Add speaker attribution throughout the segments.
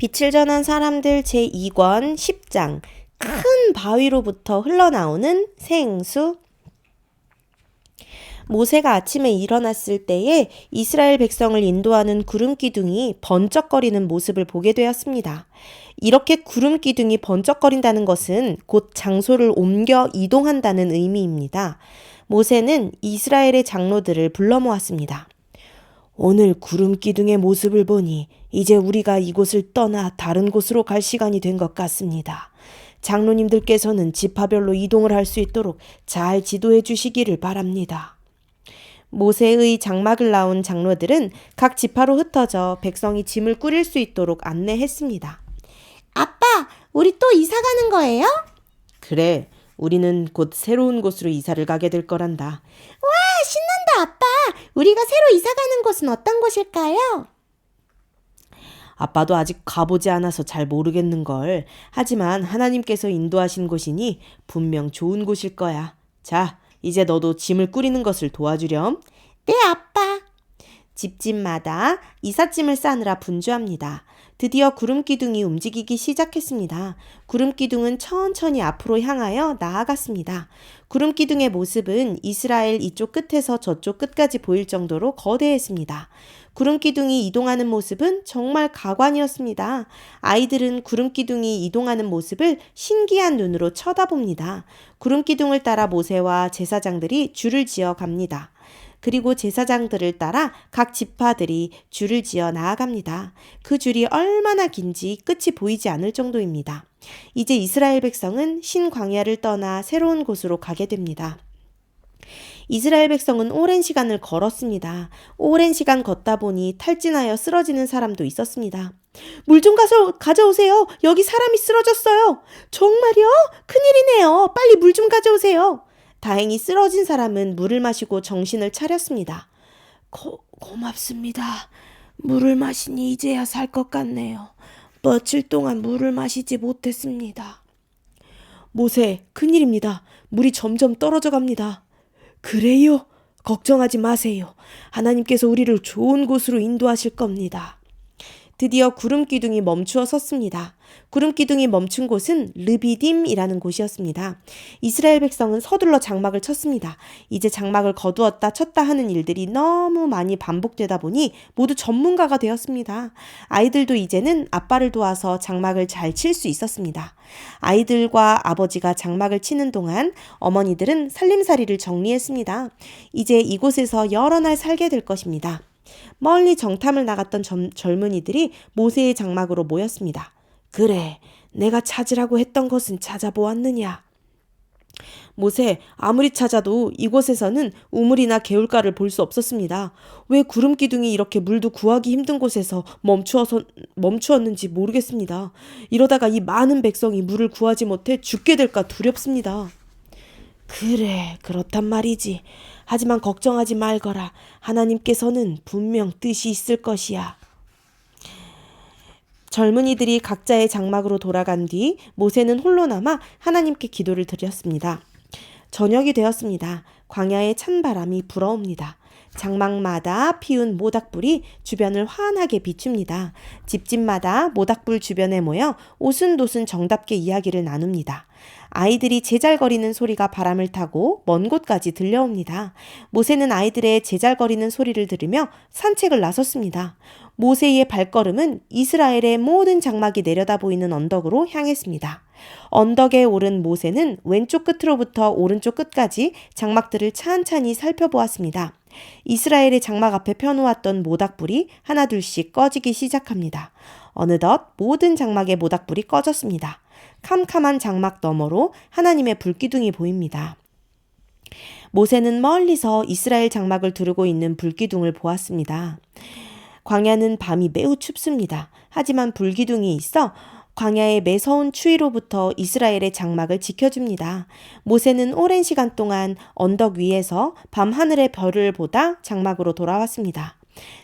Speaker 1: 빛을 전한 사람들 제2권 10장 큰 바위로부터 흘러나오는 생수. 모세가 아침에 일어났을 때에 이스라엘 백성을 인도하는 구름 기둥이 번쩍거리는 모습을 보게 되었습니다. 이렇게 구름 기둥이 번쩍거린다는 것은 곧 장소를 옮겨 이동한다는 의미입니다. 모세는 이스라엘의 장로들을 불러 모았습니다. 오늘 구름 기둥의 모습을 보니 이제 우리가 이곳을 떠나 다른 곳으로 갈 시간이 된 것 같습니다. 장로님들께서는 지파별로 이동을 할 수 있도록 잘 지도해 주시기를 바랍니다. 모세의 장막을 나온 장로들은 각 지파로 흩어져 백성이 짐을 꾸릴 수 있도록 안내했습니다.
Speaker 2: 아빠, 우리 또 이사 가는 거예요?
Speaker 1: 그래, 우리는 곧 새로운 곳으로 이사를 가게 될 거란다.
Speaker 2: 와, 신난다, 아빠. 우리가 새로 이사 가는 곳은 어떤 곳일까요?
Speaker 1: 아빠도 아직 가보지 않아서 잘 모르겠는걸. 하지만 하나님께서 인도하신 곳이니 분명 좋은 곳일 거야. 자, 이제 너도 짐을 꾸리는 것을 도와주렴.
Speaker 2: 네, 아빠.
Speaker 1: 집집마다 이삿짐을 싸느라 분주합니다. 드디어 구름 기둥이 움직이기 시작했습니다. 구름 기둥은 천천히 앞으로 향하여 나아갔습니다. 구름 기둥의 모습은 이스라엘 이쪽 끝에서 저쪽 끝까지 보일 정도로 거대했습니다. 구름 기둥이 이동하는 모습은 정말 가관이었습니다. 아이들은 구름 기둥이 이동하는 모습을 신기한 눈으로 쳐다봅니다. 구름 기둥을 따라 모세와 제사장들이 줄을 지어 갑니다. 그리고 제사장들을 따라 각 지파들이 줄을 지어 나아갑니다. 그 줄이 얼마나 긴지 끝이 보이지 않을 정도입니다. 이제 이스라엘 백성은 신광야를 떠나 새로운 곳으로 가게 됩니다. 이스라엘 백성은 오랜 시간을 걸었습니다. 오랜 시간 걷다 보니 탈진하여 쓰러지는 사람도 있었습니다. 물 좀 가져오세요. 여기 사람이 쓰러졌어요. 정말요? 큰일이네요. 빨리 물 좀 가져오세요. 다행히 쓰러진 사람은 물을 마시고 정신을 차렸습니다. 고맙습니다. 물을 마시니 이제야 살 것 같네요. 며칠 동안 물을 마시지 못했습니다. 모세, 큰일입니다. 물이 점점 떨어져 갑니다. 그래요? 걱정하지 마세요. 하나님께서 우리를 좋은 곳으로 인도하실 겁니다. 드디어 구름 기둥이 멈추어 섰습니다. 구름 기둥이 멈춘 곳은 르비딤이라는 곳이었습니다. 이스라엘 백성은 서둘러 장막을 쳤습니다. 이제 장막을 거두었다 쳤다 하는 일들이 너무 많이 반복되다 보니 모두 전문가가 되었습니다. 아이들도 이제는 아빠를 도와서 장막을 잘 칠 수 있었습니다. 아이들과 아버지가 장막을 치는 동안 어머니들은 살림살이를 정리했습니다. 이제 이곳에서 여러 날 살게 될 것입니다. 멀리 정탐을 나갔던 젊은이들이 모세의 장막으로 모였습니다. 그래, 내가 찾으라고 했던 것은 찾아보았느냐? 모세, 아무리 찾아도 이곳에서는 우물이나 개울가를 볼 수 없었습니다. 왜 구름 기둥이 이렇게 물도 구하기 힘든 곳에서 멈추었는지 모르겠습니다. 이러다가 이 많은 백성이 물을 구하지 못해 죽게 될까 두렵습니다. 그래, 그렇단 말이지. 하지만 걱정하지 말거라. 하나님께서는 분명 뜻이 있을 것이야. 젊은이들이 각자의 장막으로 돌아간 뒤 모세는 홀로 남아 하나님께 기도를 드렸습니다. 저녁이 되었습니다. 광야의 찬바람이 불어옵니다. 장막마다 피운 모닥불이 주변을 환하게 비춥니다. 집집마다 모닥불 주변에 모여 오순도순 정답게 이야기를 나눕니다. 아이들이 제잘거리는 소리가 바람을 타고 먼 곳까지 들려옵니다. 모세는 아이들의 제잘거리는 소리를 들으며 산책을 나섰습니다. 모세의 발걸음은 이스라엘의 모든 장막이 내려다 보이는 언덕으로 향했습니다. 언덕에 오른 모세는 왼쪽 끝으로부터 오른쪽 끝까지 장막들을 찬찬히 살펴보았습니다. 이스라엘의 장막 앞에 펴놓았던 모닥불이 하나둘씩 꺼지기 시작합니다. 어느덧 모든 장막의 모닥불이 꺼졌습니다. 캄캄한 장막 너머로 하나님의 불기둥이 보입니다. 모세는 멀리서 이스라엘 장막을 두르고 있는 불기둥을 보았습니다. 광야는 밤이 매우 춥습니다. 하지만 불기둥이 있어 광야의 매서운 추위로부터 이스라엘의 장막을 지켜줍니다. 모세는 오랜 시간 동안 언덕 위에서 밤하늘의 별을 보다 장막으로 돌아왔습니다.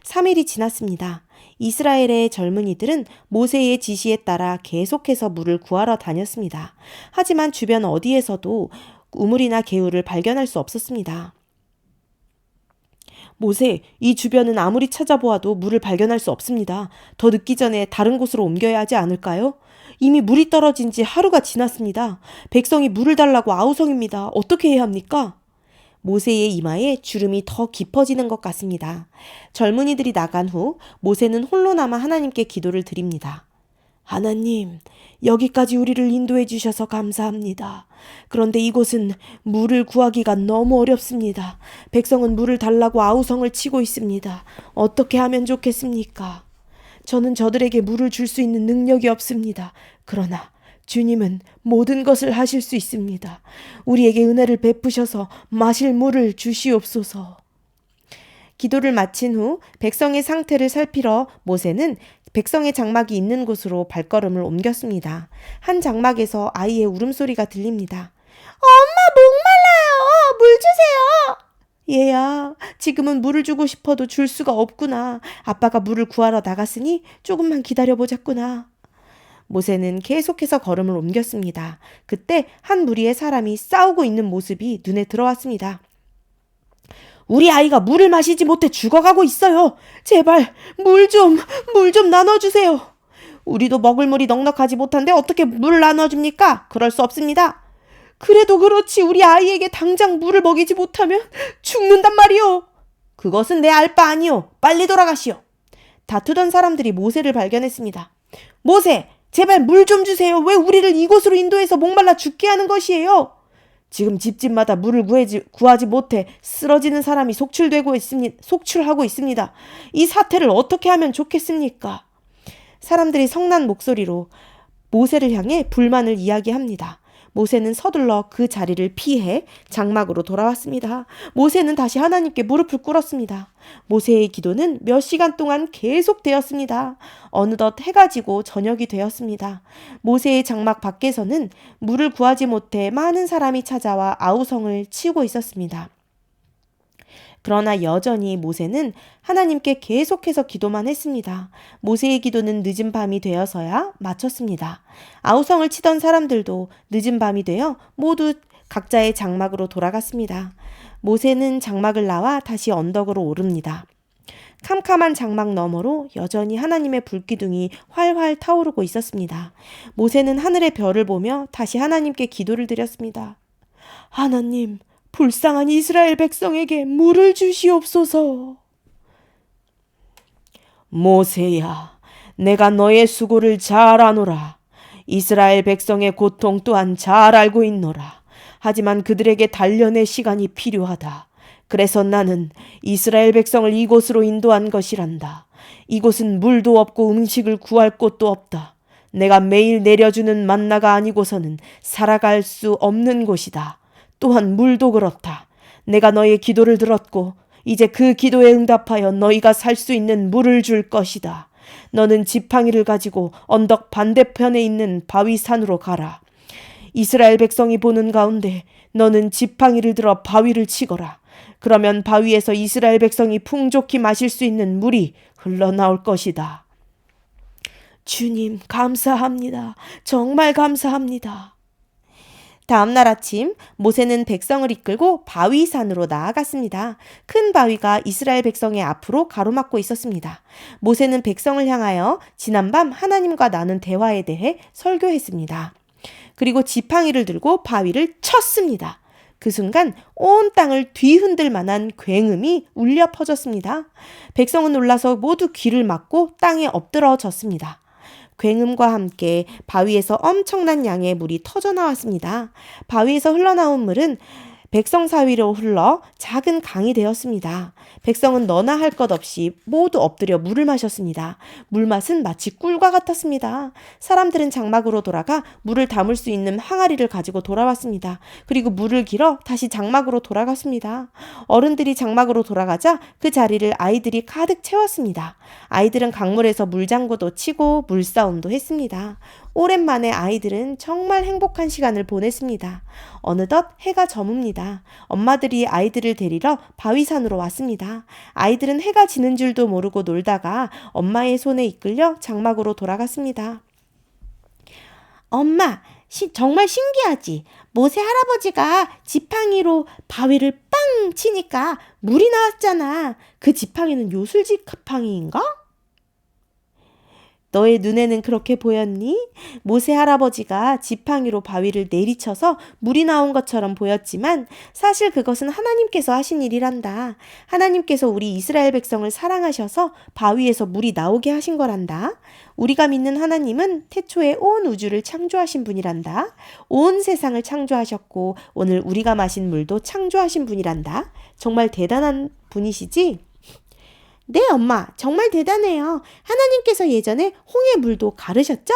Speaker 1: 3일이 지났습니다. 이스라엘의 젊은이들은 모세의 지시에 따라 계속해서 물을 구하러 다녔습니다. 하지만 주변 어디에서도 우물이나 개울을 발견할 수 없었습니다. 모세, 이 주변은 아무리 찾아보아도 물을 발견할 수 없습니다. 더 늦기 전에 다른 곳으로 옮겨야 하지 않을까요? 이미 물이 떨어진 지 하루가 지났습니다. 백성이 물을 달라고 아우성입니다. 어떻게 해야 합니까? 모세의 이마에 주름이 더 깊어지는 것 같습니다. 젊은이들이 나간 후 모세는 홀로 남아 하나님께 기도를 드립니다. 하나님, 여기까지 우리를 인도해 주셔서 감사합니다. 그런데 이곳은 물을 구하기가 너무 어렵습니다. 백성은 물을 달라고 아우성을 치고 있습니다. 어떻게 하면 좋겠습니까? 저는 저들에게 물을 줄 수 있는 능력이 없습니다. 그러나 주님은 모든 것을 하실 수 있습니다. 우리에게 은혜를 베푸셔서 마실 물을 주시옵소서. 기도를 마친 후 백성의 상태를 살피러 모세는 백성의 장막이 있는 곳으로 발걸음을 옮겼습니다. 한 장막에서 아이의 울음소리가 들립니다.
Speaker 2: 목말라요. 물 주세요.
Speaker 1: 얘야, 지금은 물을 주고 싶어도 줄 수가 없구나. 아빠가 물을 구하러 나갔으니 조금만 기다려보자꾸나. 모세는 계속해서 걸음을 옮겼습니다. 그때 한 무리의 사람이 싸우고 있는 모습이 눈에 들어왔습니다. 우리 아이가 물을 마시지 못해 죽어가고 있어요. 제발 물 좀 나눠주세요. 우리도 먹을 물이 넉넉하지 못한데 어떻게 물을 나눠줍니까? 그럴 수 없습니다. 그래도 그렇지 우리 아이에게 당장 물을 먹이지 못하면 죽는단 말이오. 그것은 내 알 바 아니오. 빨리 돌아가시오. 다투던 사람들이 모세를 발견했습니다. 모세, 제발 물 좀 주세요. 왜 우리를 이곳으로 인도해서 목말라 죽게 하는 것이에요? 지금 집집마다 물을 구하지 못해 쓰러지는 사람이 속출하고 있습니다. 이 사태를 어떻게 하면 좋겠습니까? 사람들이 성난 목소리로 모세를 향해 불만을 이야기합니다. 모세는 서둘러 그 자리를 피해 장막으로 돌아왔습니다. 모세는 다시 하나님께 무릎을 꿇었습니다. 모세의 기도는 몇 시간 동안 계속되었습니다. 어느덧 해가 지고 저녁이 되었습니다. 모세의 장막 밖에서는 물을 구하지 못해 많은 사람이 찾아와 아우성을 치고 있었습니다. 그러나 여전히 모세는 하나님께 계속해서 기도만 했습니다. 모세의 기도는 늦은 밤이 되어서야 마쳤습니다. 아우성을 치던 사람들도 늦은 밤이 되어 모두 각자의 장막으로 돌아갔습니다. 모세는 장막을 나와 다시 언덕으로 오릅니다. 캄캄한 장막 너머로 여전히 하나님의 불기둥이 활활 타오르고 있었습니다. 모세는 하늘의 별을 보며 다시 하나님께 기도를 드렸습니다. 하나님, 불쌍한 이스라엘 백성에게 물을 주시옵소서. 모세야, 내가 너의 수고를 잘 아노라. 이스라엘 백성의 고통 또한 잘 알고 있노라. 하지만 그들에게 단련의 시간이 필요하다. 그래서 나는 이스라엘 백성을 이곳으로 인도한 것이란다. 이곳은 물도 없고 음식을 구할 곳도 없다. 내가 매일 내려주는 만나가 아니고서는 살아갈 수 없는 곳이다. 또한 물도 그렇다. 내가 너의 기도를 들었고 이제 그 기도에 응답하여 너희가 살 수 있는 물을 줄 것이다. 너는 지팡이를 가지고 언덕 반대편에 있는 바위산으로 가라. 이스라엘 백성이 보는 가운데 너는 지팡이를 들어 바위를 치거라. 그러면 바위에서 이스라엘 백성이 풍족히 마실 수 있는 물이 흘러나올 것이다. 주님, 감사합니다. 정말 감사합니다. 다음 날 아침 모세는 백성을 이끌고 바위산으로 나아갔습니다. 큰 바위가 이스라엘 백성의 앞으로 가로막고 있었습니다. 모세는 백성을 향하여 지난밤 하나님과 나눈 대화에 대해 설교했습니다. 그리고 지팡이를 들고 바위를 쳤습니다. 그 순간 온 땅을 뒤흔들 만한 굉음이 울려 퍼졌습니다. 백성은 놀라서 모두 귀를 막고 땅에 엎드러졌습니다. 굉음과 함께 바위에서 엄청난 양의 물이 터져 나왔습니다. 바위에서 흘러나온 물은 백성 사이로 흘러 작은 강이 되었습니다. 백성은 너나 할 것 없이 모두 엎드려 물을 마셨습니다. 물맛은 마치 꿀과 같았습니다. 사람들은 장막으로 돌아가 물을 담을 수 있는 항아리를 가지고 돌아왔습니다. 그리고 물을 길어 다시 장막으로 돌아갔습니다. 어른들이 장막으로 돌아가자 그 자리를 아이들이 가득 채웠습니다. 아이들은 강물에서 물장구도 치고 물싸움도 했습니다. 오랜만에 아이들은 정말 행복한 시간을 보냈습니다. 어느덧 해가 저뭅니다. 엄마들이 아이들을 데리러 바위산으로 왔습니다. 아이들은 해가 지는 줄도 모르고 놀다가 엄마의 손에 이끌려 장막으로 돌아갔습니다.
Speaker 2: 엄마, 정말 신기하지? 모세 할아버지가 지팡이로 바위를 빵
Speaker 1: 치니까 물이 나왔잖아. 그 지팡이는 요술지팡이인가? 너의 눈에는 그렇게 보였니? 모세 할아버지가 지팡이로 바위를 내리쳐서 물이 나온 것처럼 보였지만 사실 그것은 하나님께서 하신 일이란다. 하나님께서 우리 이스라엘 백성을 사랑하셔서 바위에서 물이 나오게 하신 거란다. 우리가 믿는 하나님은 태초에 온 우주를 창조하신 분이란다. 온 세상을 창조하셨고 오늘 우리가 마신 물도 창조하신 분이란다. 정말 대단한 분이시지?
Speaker 2: 네, 엄마. 정말 대단해요. 하나님께서 예전에 홍해 물도 가르셨죠?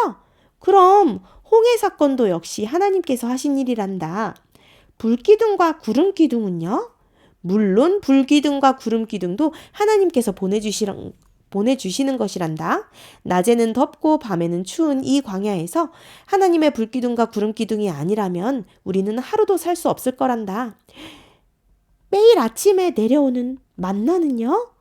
Speaker 1: 그럼 홍해 사건도 역시 하나님께서 하신 일이란다. 불기둥과 구름기둥은요? 물론 불기둥과 구름기둥도 하나님께서 보내주시는 것이란다. 낮에는 덥고 밤에는 추운 이 광야에서 하나님의 불기둥과 구름기둥이 아니라면 우리는 하루도 살 수 없을 거란다.
Speaker 2: 매일 아침에 내려오는 만나는요?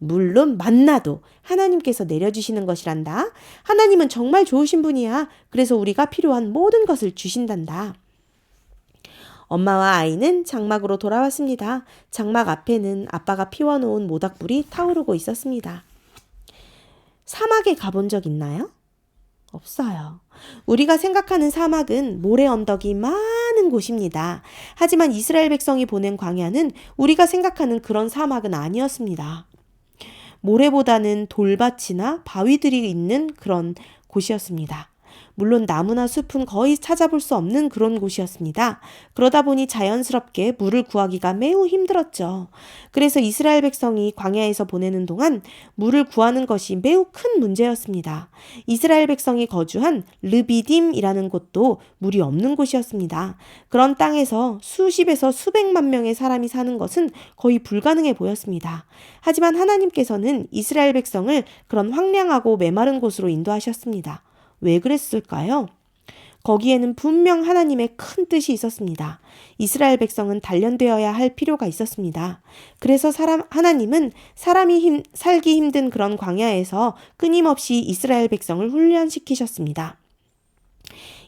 Speaker 1: 물론 만나도 하나님께서 내려주시는 것이란다. 하나님은 정말 좋으신 분이야. 그래서 우리가 필요한 모든 것을 주신단다. 엄마와 아이는 장막으로 돌아왔습니다. 장막 앞에는 아빠가 피워놓은 모닥불이 타오르고 있었습니다. 사막에 가본 적 있나요? 없어요. 우리가 생각하는 사막은 모래 언덕이 많은 곳입니다. 하지만 이스라엘 백성이 보낸 광야는 우리가 생각하는 그런 사막은 아니었습니다. 모래보다는 돌밭이나 바위들이 있는 그런 곳이었습니다. 물론 나무나 숲은 거의 찾아볼 수 없는 그런 곳이었습니다. 그러다 보니 자연스럽게 물을 구하기가 매우 힘들었죠. 그래서 이스라엘 백성이 광야에서 보내는 동안 물을 구하는 것이 매우 큰 문제였습니다. 이스라엘 백성이 거주한 르비딤이라는 곳도 물이 없는 곳이었습니다. 그런 땅에서 수십에서 수백만 명의 사람이 사는 것은 거의 불가능해 보였습니다. 하지만 하나님께서는 이스라엘 백성을 그런 황량하고 메마른 곳으로 인도하셨습니다. 왜 그랬을까요? 거기에는 분명 하나님의 큰 뜻이 있었습니다. 이스라엘 백성은 단련되어야 할 필요가 있었습니다. 그래서 하나님은 사람이 살기 힘든 그런 광야에서 끊임없이 이스라엘 백성을 훈련시키셨습니다.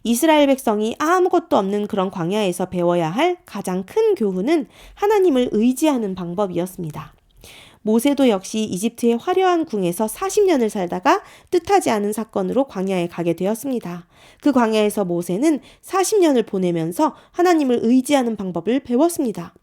Speaker 1: 이스라엘 백성이 아무것도 없는 그런 광야에서 배워야 할 가장 큰 교훈은 하나님을 의지하는 방법이었습니다. 모세도 역시 이집트의 화려한 궁에서 40년을 살다가 뜻하지 않은 사건으로 광야에 가게 되었습니다. 그 광야에서 모세는 40년을 보내면서 하나님을 의지하는 방법을 배웠습니다.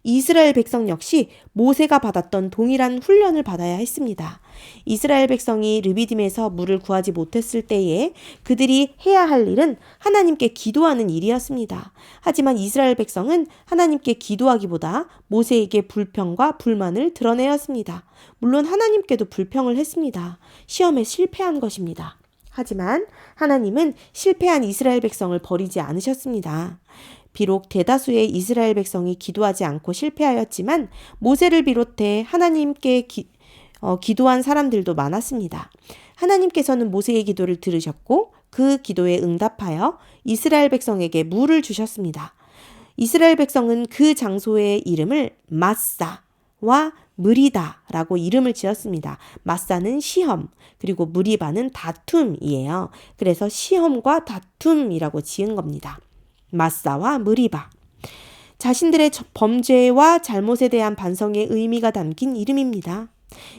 Speaker 1: 이스라엘 백성 역시 모세가 받았던 동일한 훈련을 받아야 했습니다. 이스라엘 백성이 르비딤에서 물을 구하지 못했을 때에 그들이 해야 할 일은 하나님께 기도하는 일이었습니다. 하지만 이스라엘 백성은 하나님께 기도하기보다 모세에게 불평과 불만을 드러내었습니다. 물론 하나님께도 불평을 했습니다. 시험에 실패한 것입니다. 하지만 하나님은 실패한 이스라엘 백성을 버리지 않으셨습니다. 비록 대다수의 이스라엘 백성이 기도하지 않고 실패하였지만 모세를 비롯해 하나님께 기도한 사람들도 많았습니다. 하나님께서는 모세의 기도를 들으셨고 그 기도에 응답하여 이스라엘 백성에게 물을 주셨습니다. 이스라엘 백성은 그 장소의 이름을 마사와 무리다라고 이름을 지었습니다. 마사는 시험, 그리고 무리바는 다툼이에요. 그래서 시험과 다툼이라고 지은 겁니다. 마사와 무리바. 자신들의 범죄와 잘못에 대한 반성의 의미가 담긴 이름입니다.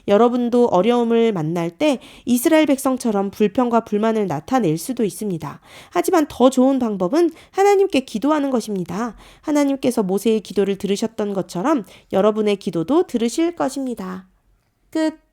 Speaker 1: 여러분도 어려움을 만날 때 이스라엘 백성처럼 불평과 불만을 나타낼 수도 있습니다. 하지만 더 좋은 방법은 하나님께 기도하는 것입니다. 하나님께서 모세의 기도를 들으셨던 것처럼 여러분의 기도도 들으실 것입니다. 끝.